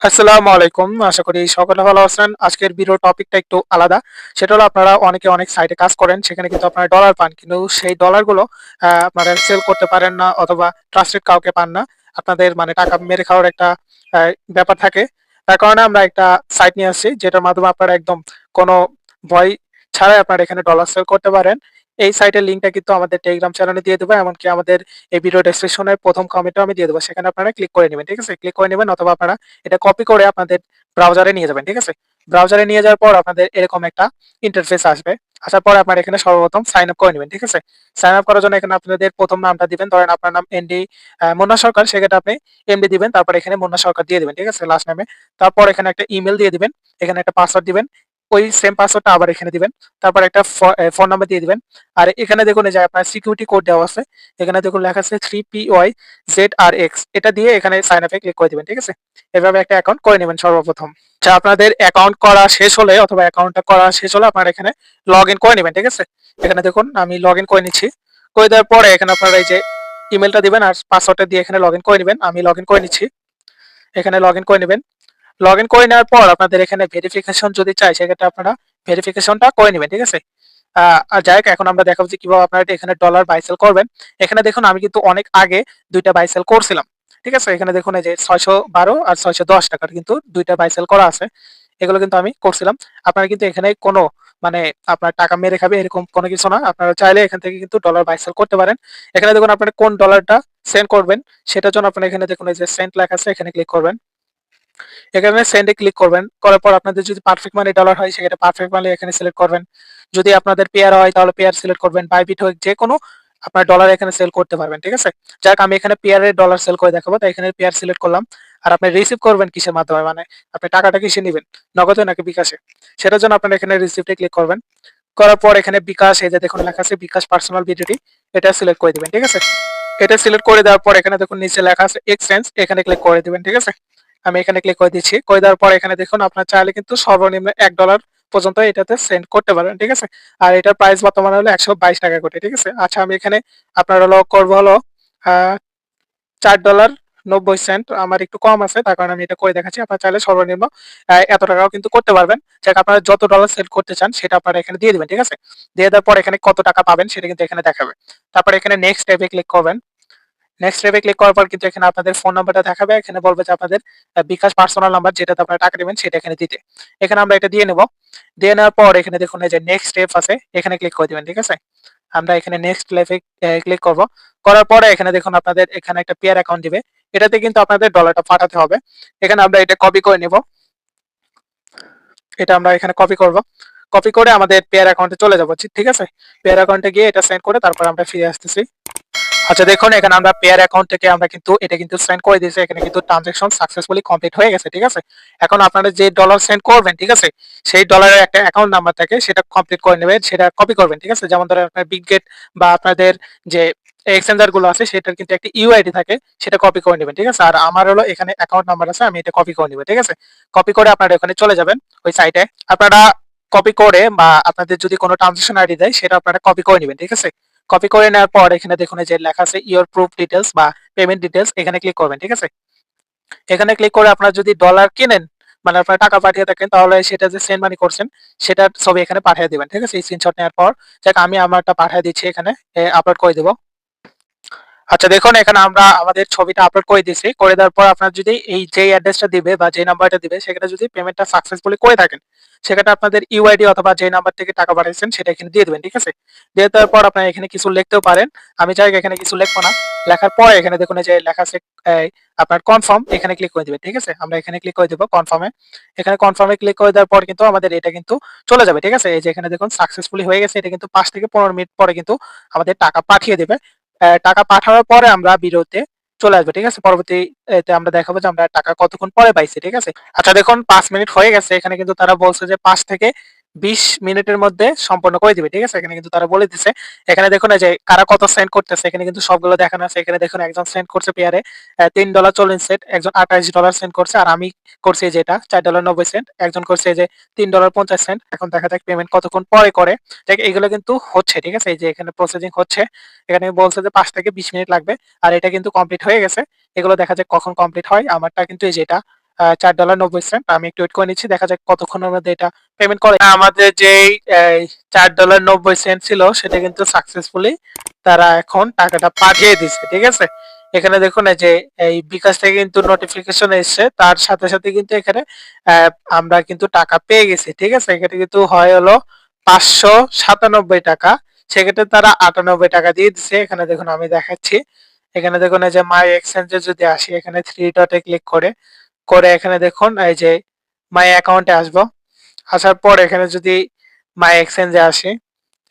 আসসালামু আলাইকুম। আশা করি সকলে ভালো আছেন। আজকের ভিডিও টপিকটা একটু আলাদা। সেটা হলো আপনারা অনেকে অনেক সাইটে কাজ করেন। সেখানে কিন্তু আপনারা ডলার পান। কিন্তু সেই ডলারগুলো আপনারা সেল করতে পারেন না অথবা ট্রাস্টেড কাউকে পান না। আপনাদের মানে টাকা মেরে খাওয়ার একটা আ ব্যাপার থাকে। তার কারণে আমরা একটা সাইট নিয়ে আসছি যেটার মাধ্যমে আপনারা একদম কোনো ভয় ছাড়াই আপনারা এখানে ডলার সেল করতে পারেন। এই সাইটের লিঙ্কটা কিন্তু আমাদের টেলিগ্রাম চ্যানেলে দিয়ে দেব। এমনকি আমাদের এই ভিডিও ডেসক্রিপশনের ১ম কমেন্টেও আমি দিয়ে দেব। সেখানে আপনারা ক্লিক করে নিবেন। ঠিক আছে? ক্লিক করে নিবেন অথবা আপনারা এটা কপি করে আপনাদের ব্রাউজারে নিয়ে যাবেন। ঠিক আছে? ব্রাউজারে নিয়ে যাওয়ার পর আপনাদের এরকম একটা ইন্টারফেস আসবে। আসার পর আপনারা এখানে সর্বপ্রথম সাইন আপ করে নিবেন। ঠিক আছে? সাইন আপ করার জন্য এখানে আপনাদের ১ম নামটা দিবেন। ধরেন আপনার নাম এনডি মুন্না সরকার, সেক্ষেত্রে আপনি এমডি দিবেন। তারপর এখানে মুন্না সরকার দিয়ে দিবেন। ঠিক আছে? লাস্ট নেমে। তারপর এখানে একটা ইমেইল দিয়ে দিবেন। এখানে একটা পাসওয়ার্ড দিবেন। ওই সেম পাসওয়ার্ডটা আবার এখানে দিবেন। তারপর একটা ফোন নাম্বার দিয়ে দিবেন। আর এখানে দেখুন এই যে আপনার সিকিউরিটি কোড দেওয়া আছে। এখানে দেখুন লেখা আছে 3PYZRX। এটা দিয়ে এখানে সাইন আপে ক্লিক করে দিবেন। ঠিক আছে? এভাবে একটা অ্যাকাউন্ট করে নেবেন সর্বপ্রথম। আচ্ছা, আপনাদের অ্যাকাউন্ট করা শেষ হলে অথবা অ্যাকাউন্টটা করা শেষ হলে আপনারা এখানে লগইন করে নিবেন। ঠিক আছে? এখানে দেখুন আমি লগইন করে নিচ্ছি। করে দেওয়ার পরে এখানে আপনারা এই যে ইমেইলটা দিবেন আর পাসওয়ার্ডটা দিয়ে এখানে লগইন করে নিবেন। আমি লগইন করে নিচ্ছি। এখানে লগইন করে নিবেন। লগইন করে নেওয়ার পর আপনাদের এখানে ভেরিফিকেশন যদি চাই সেক্ষেত্রে আপনারা ভেরিফিকেশনটা করে নিবেন। ঠিক আছে? আর যাই হোক, এখন আমরা দেখাবো যে কিভাবে আপনারা এখানে ডলার বাই সেল করবেন। এখানে দেখুন আমি কিন্তু অনেক আগে ২ টা বাই সেল করছিলাম। ঠিক আছে? এখানে দেখুন এই যে ৳৬১২ আর ৳৬১০ কিন্তু ২ টা বাই সেল করা আছে। এগুলো কিন্তু আমি করছিলাম। আপনারা কিন্তু এখানে কোনো মানে আপনার টাকা মেরে খাবে এরকম কোনো কিছু না। আপনারা চাইলে এখান থেকে কিন্তু ডলার বাই সেল করতে পারেন। এখানে দেখুন আপনারা কোন ডলারটা সেন্ড করবেন সেটার জন্য আপনারা এখানে দেখুন এই যে সেন্ড লেখা আছে, এখানে ক্লিক করবেন। এখানে সেন্ড এ ক্লিক করবেন। করার পর আপনাদের যদি পারফেক্ট মানি ডলার হয় সেক্ষেত্রে পারফেক্ট মানি এখানে সিলেক্ট করবেন। যদি আপনাদের পেয়ার হয় তাহলে পেয়ার সিলেক্ট করবেন। বাইবিট হোক যেকোনো আপনার ডলার এখানে সেল করতে পারবেন। ঠিক আছে? যাক আমি এখানে পেয়ারের ডলার সেল করে দেখাবো। তাই এখানে পেয়ার সিলেক্ট করলাম। আর আপনি রিসিভ করবেন কিসের মাধ্যমে? মানে আপনি টাকাটা কিসে নিবেন? নগদে নাকি বিকাশে? সেটার জন্য আপনারা এখানে রিসিপ্ট এ ক্লিক করবেন। করার পর এখানে বিকাশ এই যে দেখুন লেখা আছে বিকাশ পার্সোনাল বিডিটি, এটা সিলেক্ট করে দিবেন। ঠিক আছে? এটা সিলেক্ট করে দেওয়ার পর এখানে দেখুন নিচে লেখা আছে এক্সচেঞ্জ, এখানে ক্লিক করে দিবেন। ঠিক আছে? আমি এখানে ক্লিক করে দিচ্ছি। করে দেওয়ার পর এখানে দেখুন আপনার চাইলে কিন্তু সর্বনিম্ন $১ পর্যন্ত এটাতে সেন্ড করতে পারবেন। ঠিক আছে? আর এটার প্রাইস বর্তমানে হলো ৳১২২ কোটি। ঠিক আছে? আচ্ছা, আমি এখানে আপনার হলো করব হলো আ $৪.৯০ আমার একটু কম আছে। তার কারণে আমি এটা করে দেখাচ্ছি। আপনারা চাইলে সর্বনিম্ন এত টাকাও কিন্তু করতে পারবেন। যাক আপনারা যত ডলার সেন্ড করতে চান সেটা আপনারা এখানে দিয়ে দিবেন। ঠিক আছে? দিয়ে দেওয়ার পর এখানে কত টাকা পাবেন সেটা কিন্তু এখানে দেখাবে। তারপর এখানে নেক্সট ট্যাবে ক্লিক করবেন। নেক্সট ট্যাবে ক্লিক করার পর কিন্তু এখানে আপনাদের ফোন নাম্বারটা দেখাবে। এখানে বলবে যে আপনাদের বিকাশ পার্সোনাল নাম্বার যেটাতে আপনারা টাকা দিবেন সেটা এখানে দিতে। এখানে আমরা এটা দিয়ে নেব। দিয়ে নেওয়ার পর এখানে দেখুন এই যে নেক্সট স্টেপ আছে, এখানে ক্লিক করে দিবেন। ঠিক আছে? আমরা এখানে নেক্সট লেভে ক্লিক করব। করার পরে এখানে দেখুন আপনাদের এখানে একটা পেয়ার অ্যাকাউন্ট দিবে। এটাতে কিন্তু আপনাদের ডলারটা পাঠাতে হবে। এখানে আমরা এটা কপি করে নিব। এটা আমরা এখানে কপি করব। কপি করে আমাদের পেয়ার অ্যাকাউন্টে চলে যাব। ঠিক আছে? পেয়ার অ্যাকাউন্টে গিয়ে এটা সেন্ড করে তারপর আমরা ফিরে আসতেছি। আচ্ছা, দেখুন এখানে আমরা পেয়ার অ্যাকাউন্ট থেকে আমরা কিন্তু এটা কিন্তু সেন্ড করে দিয়েছি। এখানে কিন্তু ট্রান্সেকশন সাকসেসফুলি কমপ্লিট হয়ে গেছে। ঠিক আছে? এখন আপনারা যে ডলার সেন্ড করবেন, ঠিক আছে? সেই ডলারের একটা অ্যাকাউন্ট নাম্বার থাকে, সেটা কমপ্লিট করে নেবেন, সেটা কপি করবেন। ঠিক আছে? যেমন ধরেন আপনার বিটগেট বা আপনাদের যে এক্সচেঞ্জার গুলো আছে সেটার কিন্তু একটা ইউআইডি থাকে, সেটা কপি করে নেবেন। ঠিক আছে? আর আমার হলো এখানে অ্যাকাউন্ট নাম্বার আছে, আমি এটা কপি করে নিব। ঠিক আছে? কপি করে আপনারা ওখানে চলে যাবেন ওই সাইটে। আপনারা কপি করে বা আপনাদের যদি কোনো ট্রানজাকশন আইডি দেয় সেটা আপনারা কপি করে নিবেন। ঠিক আছে? কপি করে নেওয়ার পর এখানে দেখুন এই যে লেখা আছে ইওর প্রুফ ডিটেইলস বা পেমেন্ট ডিটেইলস, এখানে ক্লিক করবেন। ঠিক আছে? এখানে ক্লিক করে আপনারা যদি ডলার কিনেন, মানে আপনারা টাকা পাঠিয়ে থাকেন, তাহলে সেটা যে সেন্ড মানি করছেন সেটার ছবি এখানে পাঠিয়ে দিবেন। ঠিক আছে? এই স্ক্রিনশট নেওয়ার পর যাক আমি আমারটা পাঠিয়ে দিচ্ছি, এখানে আপলোড করে দেব। আচ্ছা, দেখুন এখানে আমরা আমাদের ছবিটা আপলোড করে দিয়েছি। করে দেওয়ার পর আপনার যদি এই যেই অ্যাড্রেসটা দিবে বা যে নাম্বারটা দিবে সেখানে যদি পেমেন্টটা সাকসেসফুলি করে থাকেন, সেক্ষেত্রে আপনাদের ইউআইডি অথবা যে নাম্বার থেকে টাকা পাঠিয়েছেন সেটা এখানে দিয়ে দিবেন। ঠিক আছে? দিয়ে দেওয়ার পর আপনারা এখানে কিছু লিখতেও পারেন। আমি চাই এখানে কিছু লিখবো না। লেখার পরে এখানে দেখুন এই যে লেখা আছে এই আপনার কনফার্ম, এখানে ক্লিক করে দিবেন। ঠিক আছে? আমরা এখানে ক্লিক করে দিব কনফার্মে। এখানে কনফার্মে ক্লিক করে দেওয়ার পর কিন্তু আমাদের এটা কিন্তু চলে যাবে। ঠিক আছে? এই যে এখানে দেখুন সাকসেসফুলি হয়ে গেছে। এটা কিন্তু ৫ থেকে ১৫ মিনিট পরে কিন্তু আমাদের টাকা পাঠিয়ে দিবে। টাকা পাঠানোর পরে আমরা বিরতিতে চলে আসবো। ঠিক আছে? পরবর্তী এতে আমরা দেখাবো যে আমরা টাকা কতক্ষণ পরে পাইছি। ঠিক আছে? আচ্ছা, দেখুন ৫ মিনিট হয়ে গেছে। এখানে কিন্তু তারা বলছে যে ৫ থেকে ২০ মিনিটের মধ্যে সম্পন্ন করে দিবে। ঠিক আছে? এখানে কিন্তু তারা বলে দিছে। এখানে দেখুন এই যে কারা কত সেন্ড করতেছে, এখানে কিন্তু সবগুলো দেখানো আছে। এখানে দেখুন একজন সেন্ড করছে পেয়ারে $৩.৪০, একজন $২৮ সেন্ড করছে। আর আমি করছি যেটা $৪.৯০, একজন করছে যে $৩.৫০। এখন দেখা যাক পেমেন্ট কতক্ষণ পরে করে। দেখ এগুলো কিন্তু হচ্ছে। ঠিক আছে? এই যে এখানে প্রসেসিং হচ্ছে। এখানে বলছে যে ৫ থেকে ২০ মিনিট লাগবে। আর এটা কিন্তু কমপ্লিট হয়ে গেছে। এগুলো দেখা যাক কখন কমপ্লিট হয়। আমারটা কিন্তু এই যে এটা $4.90। আমি একটু ওয়েট করে নিচ্ছি। দেখা যাক কতক্ষণের মধ্যে এটা পেমেন্ট করে। আমাদের যেই $4.90 ছিল সেটা কিন্তু সাকসেসফুলি তারা এখন টাকাটা পাঠিয়ে দিছে। ঠিক আছে? এখানে দেখুন এই যে এই বিকাশ থেকে কিন্তু নোটিফিকেশন এসছে। তার সাথে, সাথে কিন্তু এখানে অ্যা আমরা কিন্তু টাকা পেয়ে গেছি। ঠিক আছে? এখানে কিন্তু হয় হলো ৳597। সেক্ষেত্রে তারা ৳98 দিয়ে দিছে। এখানে দেখুন আমি দেখাচ্ছি। এখানে দেখুন এই যে মাই এক্সচেঞ্জ এ যদি আসি এখানে 3 ডটে ক্লিক করে এখানে দেখুন এই যে মাই অ্যাকাউন্টে আসবো। আসার পর এখানে যদি মাই এক্সচেঞ্জ এ আসি,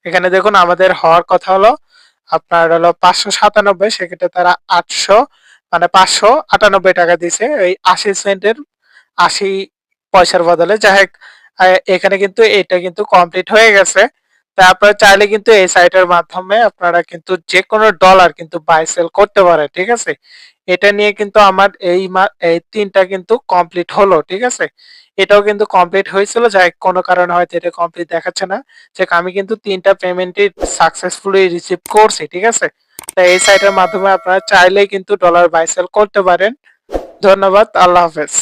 এখানে দেখুন আমাদের হওয়ার কথা হলো আপনার হলো 597, সেক্ষেত্রে তারা 800 মানে $598 দিছে এই 80 সেন্টের 80 পয়সার বদলে। যাই হোক এখানে কিন্তু এটা কিন্তু কমপ্লিট হয়ে গেছে। তা আপনারা চাইলে কিন্তু এই সাইটের মাধ্যমে আপনারা কিন্তু যেকোনো ডলার কিন্তু বাই সেল করতে পারেন। ঠিক আছে? এটা নিয়ে কিন্তু আমার এই ৩ টা কিন্তু কমপ্লিট হলো। ঠিক আছে? এটাও কিন্তু কমপ্লিট হয়েছিল। যাই হোক কোনো কারণে হয়তো এটা কমপ্লিট দেখাচ্ছে না। যাক আমি কিন্তু ৩ টা পেমেন্টই সাকসেসফুলি রিসিভ করছি। ঠিক আছে? তাই এই সাইটের মাধ্যমে আপনারা চাইলেই কিন্তু ডলার বাই সেল করতে পারেন। ধন্যবাদ। আল্লাহ হাফেজ।